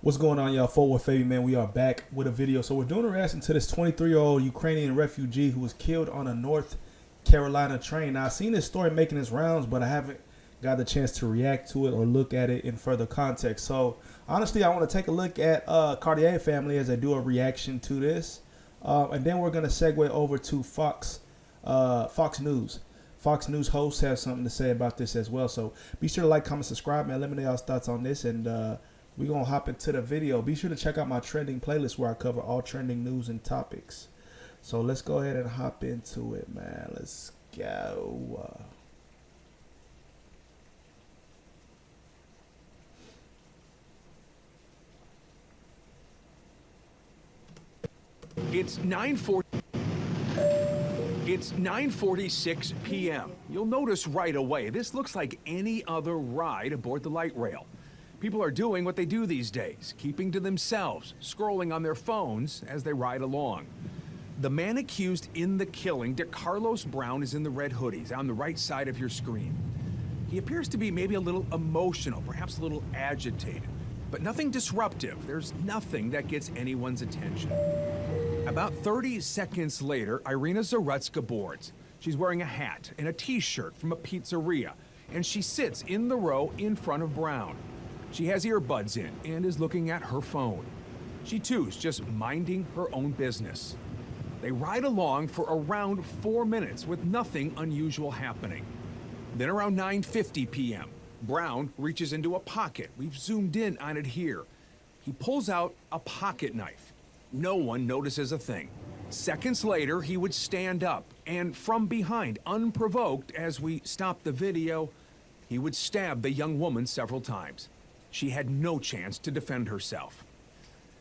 What's going on, y'all? BigBossFabo, man. We are back with a video. So we're doing a reaction to this 23-year-old Ukrainian refugee who was killed on a North Carolina train. Now, I've seen this story making its rounds, but I haven't got the chance to react to it or look at it in further context. So honestly, I want to take a look at Cartier family as I do a reaction to this. And then we're going to segue over to Fox News. Fox News hosts have something to say about this as well. So be sure to like, comment, subscribe, man. Let me know y'all's thoughts on this. And we're going to hop into the video. Be sure to check out my trending playlist where I cover all trending news and topics. So let's go ahead and hop into it, man. Let's go. It's 9:46 p.m. You'll notice right away, this looks like any other ride aboard the light rail. People are doing what they do these days, keeping to themselves, scrolling on their phones as they ride along. The man accused in the killing, DeCarlos Brown, is in the red hoodies on the right side of your screen. He appears to be maybe a little emotional, perhaps a little agitated, but nothing disruptive. There's nothing that gets anyone's attention. About 30 seconds later, Irina Zarutska boards. She's wearing a hat and a t-shirt from a pizzeria, and she sits in the row in front of Brown. She has earbuds in and is looking at her phone. She too is just minding her own business. They ride along for around 4 minutes with nothing unusual happening. Then around 9:50 p.m., Brown reaches into a pocket. We've zoomed in on it here. He pulls out a pocket knife. No one notices a thing. Seconds later, he would stand up, and from behind, unprovoked, as we stop the video, he would stab the young woman several times. She had no chance to defend herself.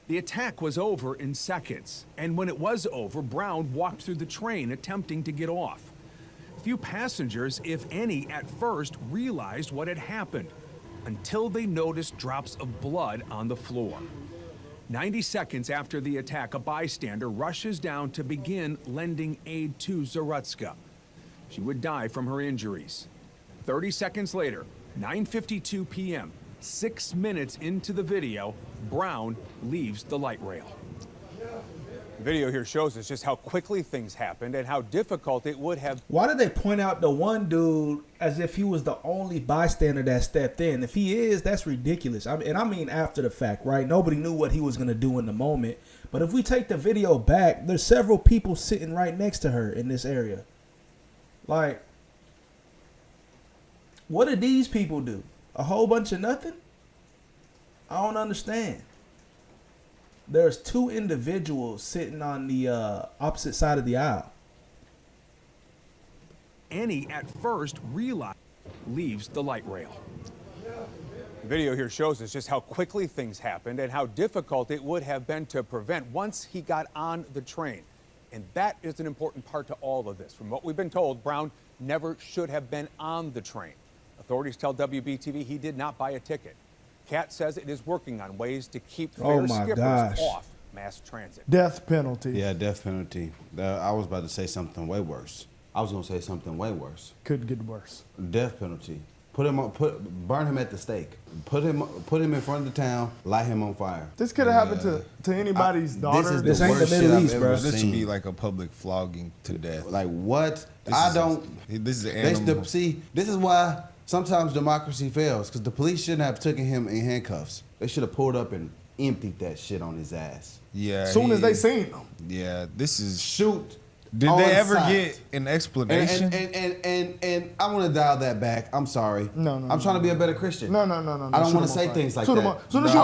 The attack was over in seconds, and when it was over, Brown walked through the train attempting to get off. Few passengers, if any, at first realized what had happened, until they noticed drops of blood on the floor. 90 seconds after the attack, a bystander rushes down to begin lending aid to Zarutska. She would die from her injuries. 30 seconds later, 9:52 p.m., 6 minutes into the video, Brown leaves the light rail. The video here shows us just how quickly things happened and how difficult it would have. Why did they point out the one dude as if he was the only bystander that stepped in? If he is, that's ridiculous. I mean after the fact, right? Nobody knew what he was going to do in the moment. But if we take the video back, there's several people sitting right next to her in this area. Like, what did these people do? A whole bunch of nothing? I don't understand. There's two individuals sitting on the opposite side of the aisle. Annie at first realized leaves the light rail. The video here shows us just how quickly things happened and how difficult it would have been to prevent once he got on the train. And that is an important part to all of this. From what we've been told, Brown never should have been on the train. Authorities tell WBTV he did not buy a ticket. Cat says it is working on ways to keep fare skippers off mass transit. Death penalty. Yeah, death penalty. I was about to say something way worse. I was going to say something way worse. Could get worse. Death penalty. Burn him at the stake. Put him in front of the town. Light him on fire. This could have happened to anybody's daughter. This ain't the Middle East, bro. This should be like a public flogging to death. Like what? This is an animal. See, this is why sometimes democracy fails, because the police shouldn't have taken him in handcuffs. They should have pulled up and emptied that shit on his ass. Yeah. As soon as they seen him. Yeah, this is shoot. Did they ever get an explanation? And I want to dial that back. I'm sorry. No. I'm trying to be a better Christian. No. I don't want to say things like that. As soon as you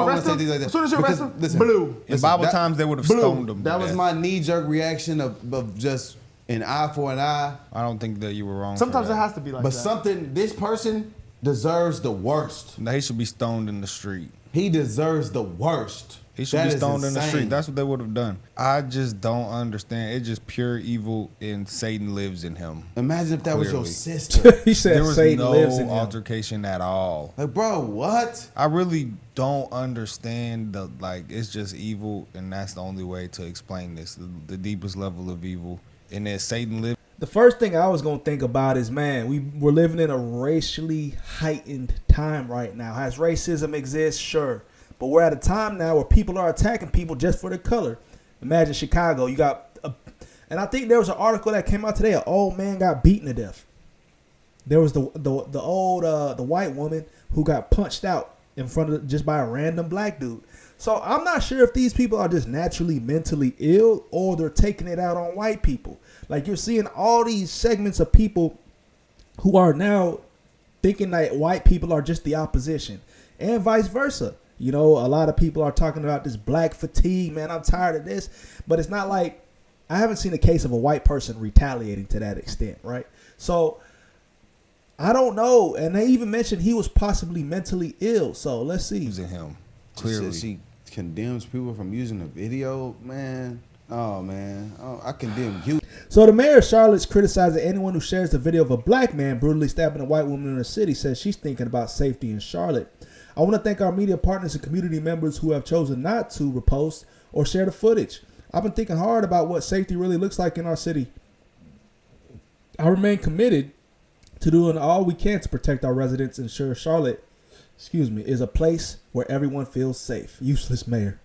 arrest him, blue. In Bible times, they would have stoned him. That was my knee-jerk reaction of just an eye for an eye. I don't think that you were wrong. Sometimes it has to be like that. But this person deserves the worst. He should be stoned in the street. He deserves the worst. He should be stoned in the street. That's what they would have done. I just don't understand. It's just pure evil, and Satan lives in him. Imagine if that was your sister. He said there was Satan no lives in altercation at all. Like, bro, what? I really don't understand it's just evil, and that's the only way to explain this. The deepest level of evil, and that Satan lives. The first thing I was going to think about is, man, we're living in a racially heightened time right now. Has racism exist? Sure. But we're at a time now where people are attacking people just for their color. Imagine Chicago. You got, and I think there was an article that came out today. An old man got beaten to death. There was the white woman who got punched out in front of just by a random black dude. So I'm not sure if these people are just naturally mentally ill or they're taking it out on white people. Like you're seeing all these segments of people who are now thinking that white people are just the opposition and vice versa. You know, a lot of people are talking about this black fatigue, man. I'm tired of this, but it's not like I haven't seen a case of a white person retaliating to that extent. Right. So I don't know. And they even mentioned he was possibly mentally ill. So let's see. Using him. Clearly. She condemns people from using the video, man. Oh, man. Oh, I condemn you. So the mayor of Charlotte's criticizing anyone who shares the video of a black man brutally stabbing a white woman in the city, says she's thinking about safety in Charlotte. I want to thank our media partners and community members who have chosen not to repost or share the footage. I've been thinking hard about what safety really looks like in our city. I remain committed to doing all we can to protect our residents and ensure Charlotte, is a place where everyone feels safe. Useless mayor.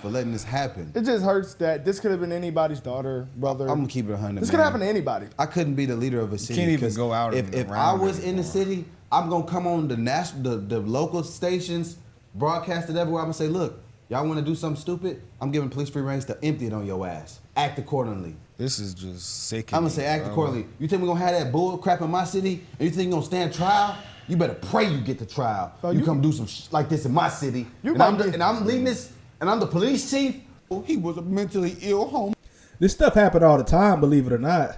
For letting this happen. It just hurts that this could have been anybody's daughter, brother. I'm gonna keep it 100. This could happen to anybody. I couldn't be the leader of a city. Can't even go out. If I was in the city, I'm gonna come on the local stations, broadcast it everywhere. I'm gonna say, look, y'all want to do something stupid? I'm giving police free reins to empty it on your ass. Act accordingly. This is just sick. I'm gonna say act accordingly. You think we're gonna have that bull crap in my city, and you think you're gonna stand trial? You better pray you get the trial. Oh, you come do some like this in my city, and I'm leading this, and I'm the police chief. He was a mentally ill homeless This stuff happened all the time, believe it or not.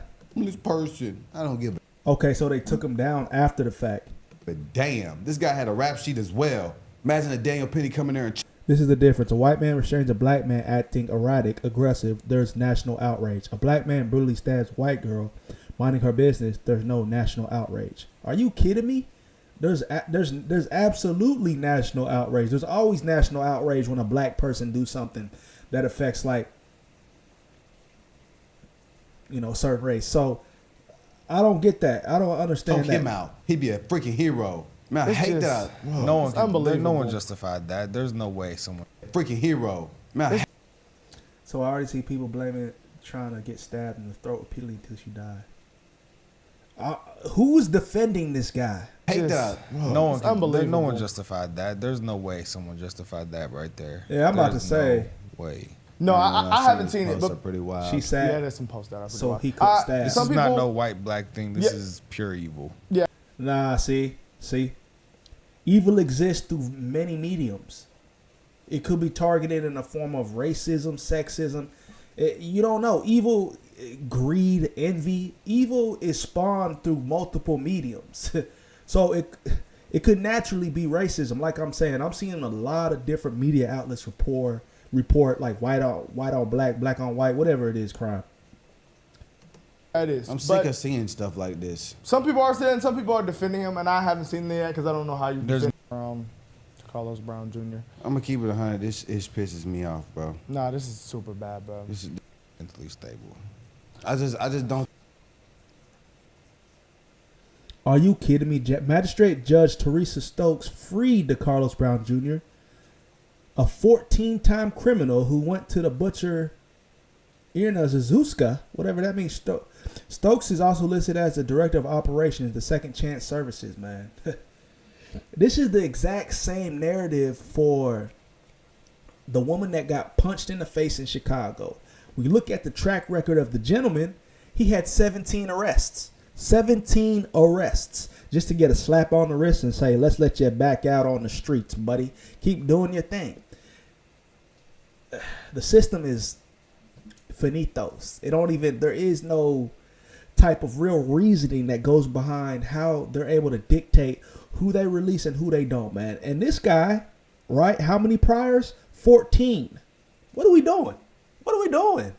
person. I don't give a. Okay, so they took him down after the fact. But damn, this guy had a rap sheet as well. Imagine a Daniel Penny coming there and. This is the difference. A white man restrains a black man acting erratic, aggressive. There's national outrage. A black man brutally stabs white girl minding her business. There's no national outrage. Are you kidding me? There's absolutely national outrage. There's always national outrage when a black person do something that affects, like, you know, a certain race. So I don't get that. I don't understand Talk that. him out. He'd be a freaking hero. Man, I It's hate just- that. Whoa. No one justified that. There's no way someone. Freaking hero. Man, I hate So I already see people blaming trying to get stabbed in the throat repeatedly until she died. Who's defending this guy? that. Whoa. No one justified that. There's no way someone justified that right there. Yeah, I'm about to say. No way. No, I haven't seen it, Posts are but pretty wild. She said. yeah, there's some posts that are pretty So wild. he could stab. This Some is not people- no white black thing. This Yeah. is pure evil. Nah, see, evil exists through many mediums. It could be targeted in the form of racism, sexism. You don't know. Evil, greed, envy. Evil is spawned through multiple mediums. So it could naturally be racism. Like I'm saying, I'm seeing a lot of different media outlets report like white on black, black on white, whatever it is, crime. It is. I'm But sick of seeing stuff like this. some people are saying, some people are defending him, and I haven't seen that yet because I don't know how you defend Carlos Brown Jr. I'm gonna keep it 100. This pisses me off, bro. Nah, this is super bad, bro. This is. Mentally stable. I just don't. Are you kidding me? Magistrate Judge Teresa Stokes freed the Carlos Brown Jr., a 14-time criminal who went to the butcher Irna Zazuska, whatever that means. Stokes is also listed as the director of operations, the Second Chance Services, man. This is the exact same narrative for the woman that got punched in the face in Chicago. We look at the track record of the gentleman, he had 17 arrests. 17 arrests just to get a slap on the wrist and say, let's let you back out on the streets, buddy. Keep doing your thing. The system is finitos. There is no type of real reasoning that goes behind how they're able to dictate who they release and who they don't, man. And this guy, right? How many priors? 14. What are we doing? What are we doing?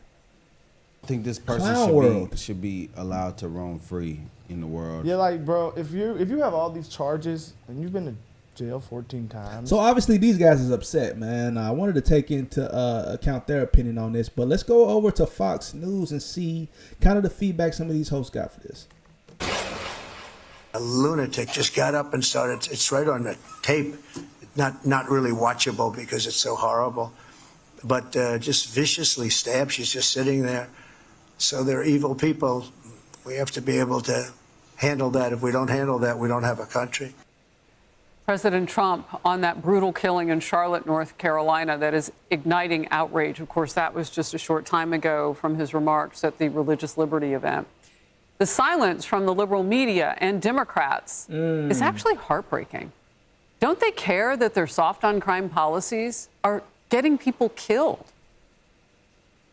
I think this person should be allowed to roam free in the world. Yeah, like, bro, if you have all these charges and you've been to jail 14 times. So obviously these guys is upset, man. I wanted to take into account their opinion on this, but let's go over to Fox News and see kind of the feedback some of these hosts got for this. A lunatic just got up and started. It's right on the tape. not really watchable because it's so horrible, but just viciously stabbed. She's just sitting there. So they're evil people. We have to be able to handle that. If we don't handle that, we don't have a country. President Trump on that brutal killing in Charlotte, North Carolina, that is igniting outrage. Of course, that was just a short time ago from his remarks at the Religious Liberty event. The silence from the liberal media and Democrats is actually heartbreaking. Don't they care that their soft on crime policies are getting people killed?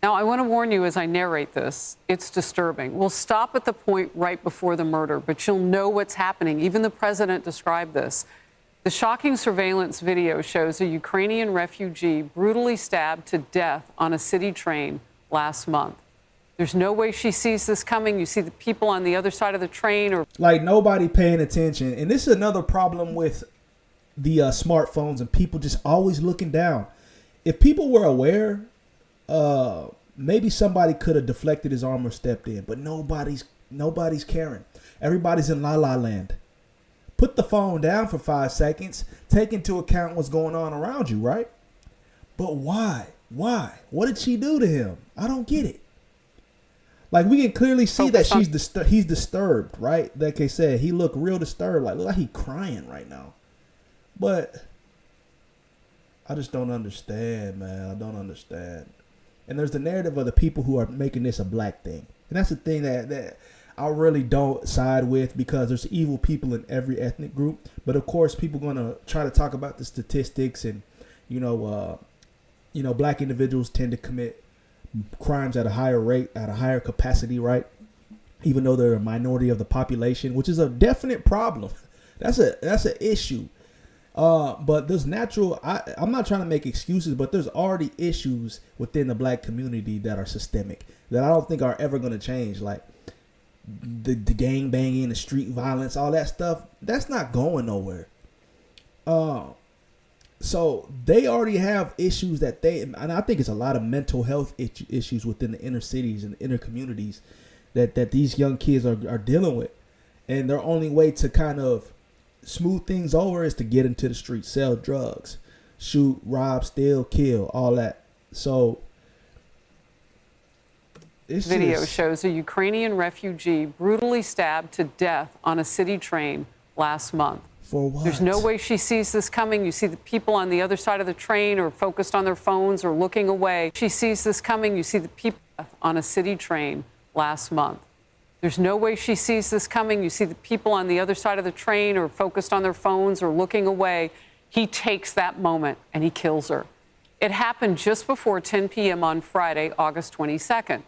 Now, I want to warn you as I narrate this, it's disturbing. We'll stop at the point right before the murder, but you'll know what's happening. Even the president described this. The shocking surveillance video shows a Ukrainian refugee brutally stabbed to death on a city train last month. There's no way she sees this coming. You see the people on the other side of the train, or like nobody paying attention. And this is another problem with the smartphones and people just always looking down. If people were aware, maybe somebody could have deflected his arm or stepped in, but nobody's caring. Everybody's in la la land. Put the phone down for 5 seconds. Take into account what's going on around you, right? But why? Why? What did she do to him? I don't get it. Like, we can clearly see that he's disturbed, right? Like I said, he looked real disturbed. Look like he's crying right now. But I just don't understand, man. I don't understand. And there's the narrative of the people who are making this a black thing. And that's the thing that I really don't side with, because there's evil people in every ethnic group. But of course, people are going to try to talk about the statistics, and black individuals tend to commit crimes at a higher rate, at a higher capacity, right? Even though they're a minority of the population, which is a definite problem. That's an issue. But there's I'm not trying to make excuses, but there's already issues within the black community that are systemic, that I don't think are ever going to change. Like the gang banging, the street violence, all that stuff, that's not going nowhere. So they already have issues and I think it's a lot of mental health issues within the inner cities and inner communities that these young kids are dealing with. And their only way to kind of smooth things over is to get into the streets, sell drugs, shoot, rob, steal, kill, all that. So this video shows a Ukrainian refugee brutally stabbed to death on a city train last month. For what? There's no way she sees this coming. You see the people on the other side of the train are focused on their phones or looking away. She sees this coming. You see the people on a city train last month. There's no way she sees this coming. You see the people on the other side of the train are focused on their phones or looking away. He takes that moment and he kills her. It happened just before 10 p.m. on Friday, August 22nd.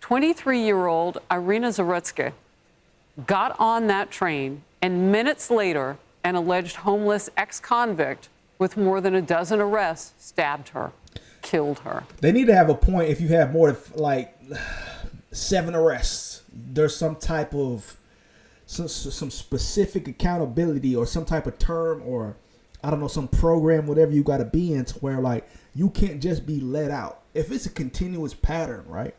23-year-old Irina Zarutsky got on that train, and minutes later, an alleged homeless ex-convict with more than a dozen arrests stabbed her, killed her. They need to have a point if you have more than like 7 arrests. There's some type of some specific accountability or some type of term, or I don't know, some program, whatever you got to be in, to where like you can't just be let out. If it's a continuous pattern, right?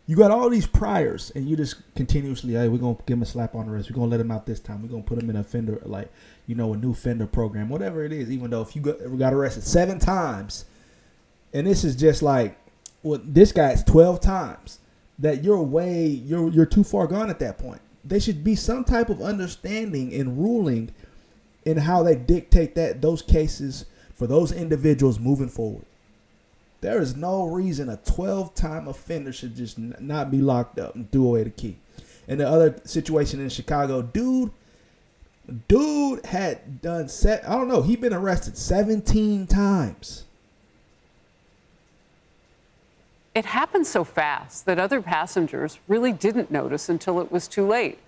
You got all these priors, and you just continuously, hey, we're going to give him a slap on the wrist. We're going to let him out this time. We're going to put him in a fender, like, a new fender program, whatever it is. Even though if you got arrested 7 times, and this is just like, well, this guy's 12 times, that you're too far gone at that point. There should be some type of understanding and ruling in how they dictate those cases for those individuals moving forward. There is no reason a 12-time offender should just not be locked up and threw away the key. And the other situation in Chicago, dude had done he'd been arrested 17 times. It happened so fast that other passengers really didn't notice until it was too late.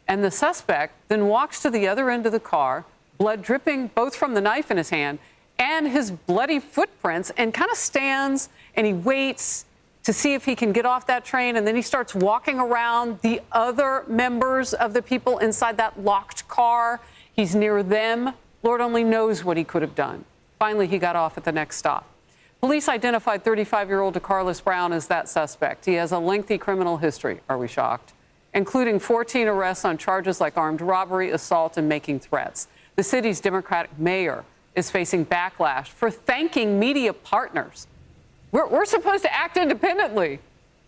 And the suspect then walks to the other end of the car, blood dripping both from the knife in his hand and his bloody footprints, and kind of stands and he waits to see if he can get off that train. And then he starts walking around the other members of the people inside that locked car. He's near them. Lord only knows what he could have done. Finally, he got off at the next stop. Police identified 35-year-old DeCarlos Brown as that suspect. He has a lengthy criminal history, are we shocked, including 14 arrests on charges like armed robbery, assault, and making threats. The city's Democratic mayor is facing backlash for thanking media partners. We're supposed to act independently.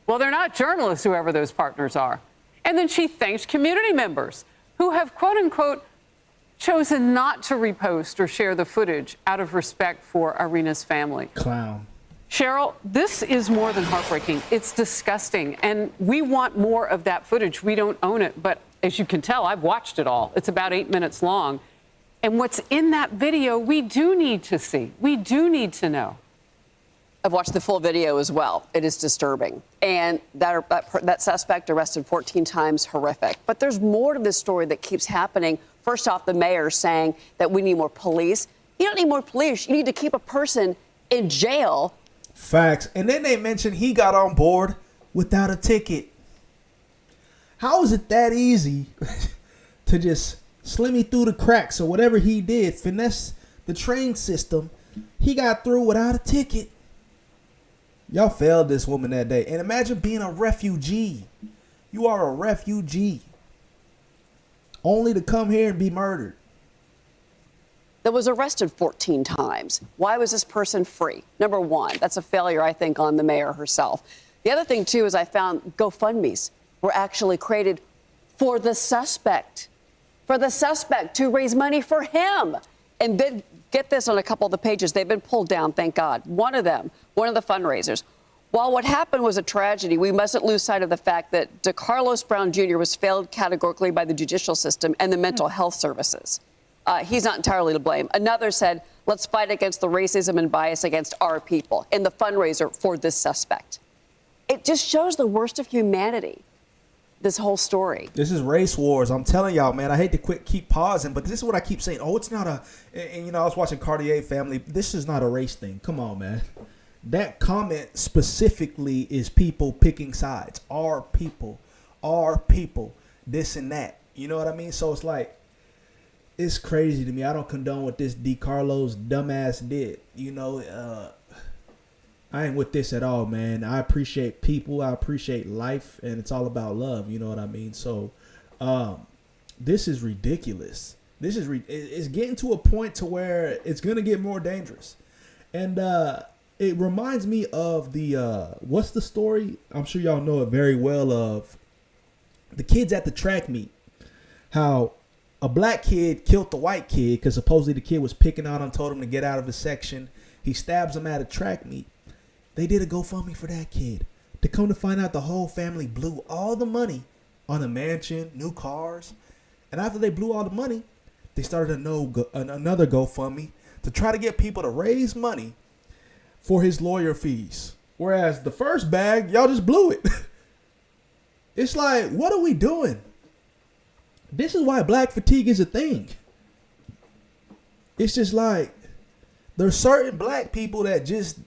Well, they're not journalists, whoever those partners are. And then she thanks community members who have, quote unquote, chosen not to repost or share the footage out of respect for Irina's family. Clown. Cheryl, this is more than heartbreaking. It's disgusting. And we want more of that footage. We don't own it. But as you can tell, I've watched it all. It's about 8 minutes long. And what's in that video, we do need to see. We do need to know. I've watched the full video as well. It is disturbing. And that suspect arrested 14 times, horrific. But there's more to this story that keeps happening. First off, the mayor saying that we need more police. You don't need more police. You need to keep a person in jail. Facts. And then they mentioned he got on board without a ticket. How is it that easy to just slimmy through the cracks or whatever he did, finesse the train system? He got through without a ticket. Y'all failed this woman that day. And imagine being a refugee. You are a refugee. Only to come here and be murdered. That was arrested 14 times. Why was this person free? Number one, that's a failure, I think, on the mayor herself. The other thing, too, is I found GoFundMes were actually created for the suspect. For the suspect to raise money for him. And then, get this on a couple of the pages. They've been pulled down, thank God. One of them, one of the fundraisers. While what happened was a tragedy, we mustn't lose sight of the fact that DeCarlos Brown Jr. was failed categorically by the judicial system and the mental health services. He's not entirely to blame. Another said, let's fight against the racism and bias against our people in the fundraiser for this suspect. It just shows the worst of humanity, this whole story. This is race wars. I'm telling y'all, man, I hate to keep pausing, but this is what I keep saying. Oh, it's not a, and you know, I was watching Cartier Family. This is not a race thing. Come on, man. That comment specifically is people picking sides. Our people, this and that. You know what I mean? So it's like, it's crazy to me. I don't condone what this DeCarlos dumbass did. You know, I ain't with this at all, man. I appreciate people. I appreciate life, and it's all about love. You know what I mean? So, this is ridiculous. It's getting to a point to where it's gonna get more dangerous, and it reminds me of the what's the story? I'm sure y'all know it very well. Of the kids at the track meet, how a black kid killed the white kid because supposedly the kid was picking on him, told him to get out of his section. He stabs him at a track meet. They did a GoFundMe for that kid. To come to find out, the whole family blew all the money on a mansion, new cars. And after they blew all the money, they started another GoFundMe to try to get people to raise money for his lawyer fees. Whereas the first bag, y'all just blew it. It's like, what are we doing? This is why black fatigue is a thing. It's just like, there's certain black people that just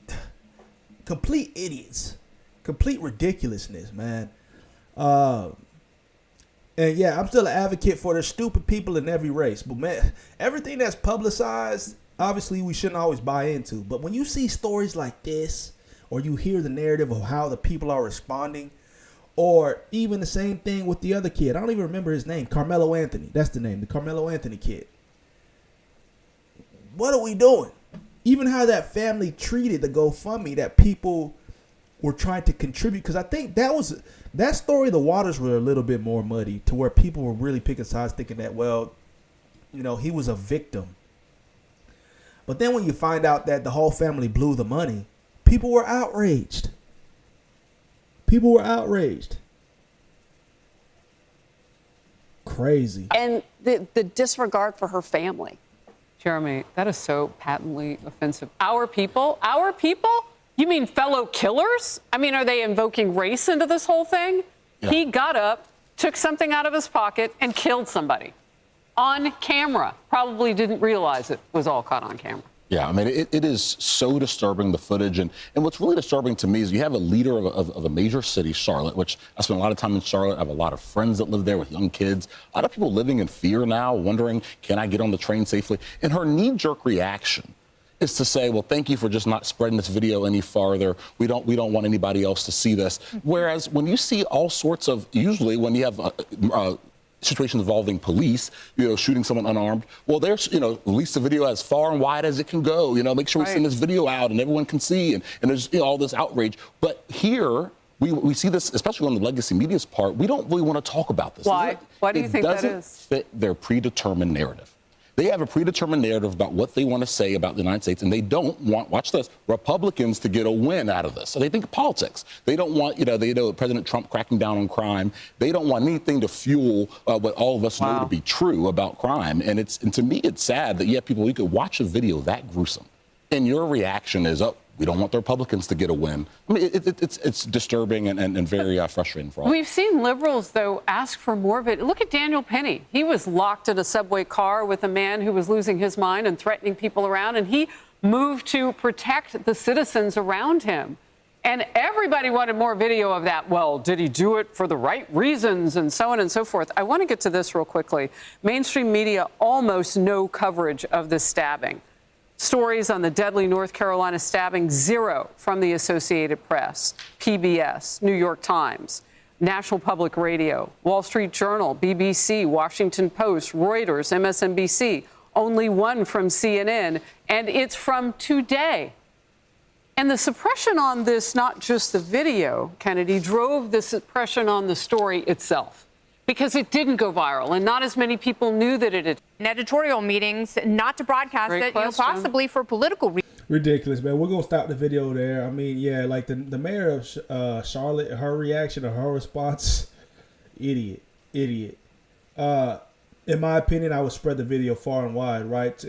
complete idiots, complete ridiculousness, man. And yeah, I'm still an advocate for the stupid people in every race. But man, everything that's publicized, obviously we shouldn't always buy into. But when you see stories like this, or you hear the narrative of how the people are responding, or even the same thing with the other kid. I don't even remember his name. Carmelo Anthony. That's the name. The Carmelo Anthony kid. What are we doing? Even how that family treated the GoFundMe, that people were trying to contribute. Because I think that story, the waters were a little bit more muddy to where people were really picking sides, thinking that, well, you know, he was a victim. But then when you find out that the whole family blew the money, people were outraged. People were outraged. Crazy. And the disregard for her family. Jeremy, that is so patently offensive. Our people? Our people? You mean fellow killers? I mean, are they invoking race into this whole thing? Yeah. He got up, took something out of his pocket, and killed somebody. On camera. Probably didn't realize it was all caught on camera. Yeah, I mean, it is so disturbing, the footage. And what's really disturbing to me is you have a leader of a major city, Charlotte, which I spent a lot of time in Charlotte. I have a lot of friends that live there with young kids. A lot of people living in fear now, wondering, can I get on the train safely? And her knee-jerk reaction is to say, well, thank you for just not spreading this video any farther. We don't want anybody else to see this. Whereas when you see all sorts of, usually when you have situations involving police, shooting someone unarmed. Well, there's, release the video as far and wide as it can go. Make sure we send this video out and everyone can see. And there's all this outrage. But here, we see this, especially on the legacy media's part, we don't really want to talk about this. Why? Why do you think that is? It doesn't fit their predetermined narrative. They have a predetermined narrative about what they want to say about the United States, and they don't want, watch this, Republicans to get a win out of this. So they think politics. They don't want, President Trump cracking down on crime. They don't want anything to fuel what all of us know to be true about crime. And to me, it's sad that you have people, you could watch a video that gruesome, and your reaction is, oh, we don't want the Republicans to get a win. I mean, it's disturbing and very frustrating for all. We've seen liberals, though, ask for more of it. Look at Daniel Penny. He was locked in a subway car with a man who was losing his mind and threatening people around, and he moved to protect the citizens around him. And everybody wanted more video of that. Well, did he do it for the right reasons, and so on and so forth? I want to get to this real quickly. Mainstream media, almost no coverage of this stabbing. Stories on the deadly North Carolina stabbing, zero from the Associated Press, PBS, New York Times, National Public Radio, Wall Street Journal, BBC, Washington Post, Reuters, MSNBC, only one from CNN, and it's from today. And the suppression on this, not just the video, Kennedy, drove the suppression on the story itself, because it didn't go viral and not as many people knew that it had. In editorial meetings, not to broadcast it, possibly for political reasons. Ridiculous, man. We're going to stop the video there. I mean, yeah, like the mayor of Charlotte, her reaction or her response, idiot. In my opinion, I would spread the video far and wide, right?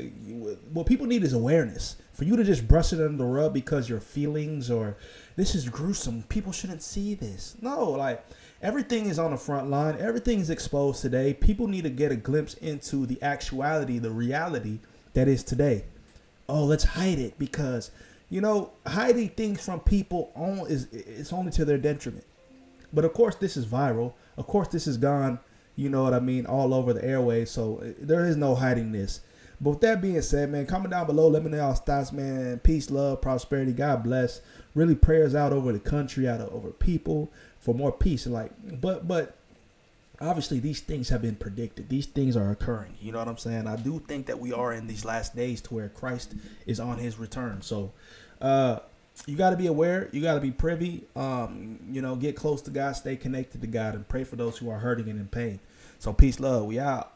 What people need is awareness. For you to just brush it under the rug because your feelings or this is gruesome, people shouldn't see this. No, like, everything is on the front line. Everything is exposed today. People need to get a glimpse into the actuality, the reality that is today. Oh, let's hide it because, hiding things from people it's only to their detriment. But of course, this is viral. Of course, this has gone, all over the airways. So there is no hiding this. But with that being said, man, comment down below. Let me know y'all's thoughts, man. Peace, love, prosperity. God bless. Really prayers out over the country, over people for more peace. And but obviously these things have been predicted. These things are occurring. You know what I'm saying? I do think that we are in these last days to where Christ is on his return. So you got to be aware. You got to be privy. Get close to God, stay connected to God, and pray for those who are hurting and in pain. So peace, love. We out.